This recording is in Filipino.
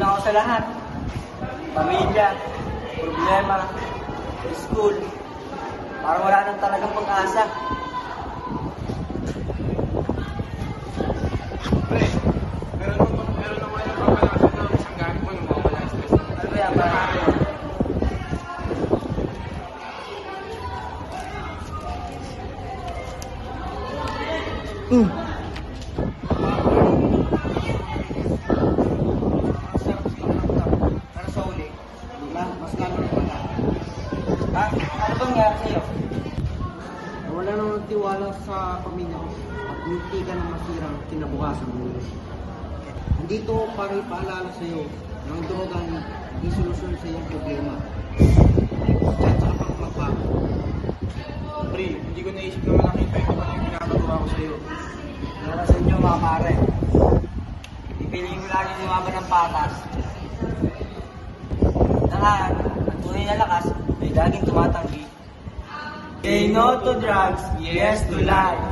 na ako sa lahat. Pamilya, problema, school. Parang wala nang talagang pag-asa. Pre, meron naman yung papalakas na isang gamit mo yung mawala yung stress. Ano ba yan? Marami. Para sa uli, mas lalo na wala. Ha? Ano bang nangyari sa'yo? Wala nang tiwala sa pamilya ko at hindi ka na masirang kinabukasan mo. Nandito para ipaalala sa iyo ng droga ang solusyon sa iyong problema. At sa pagpapago. Pre, hindi ko naisip na malaki epekto pa yung pinapagawa ko sa'yo. Ano sa inyo mga pare? Pipiliin ko lagi sumama ng patas. Ang tunay na lakas ay laging tumatanggi. Say no to drugs, yes to life.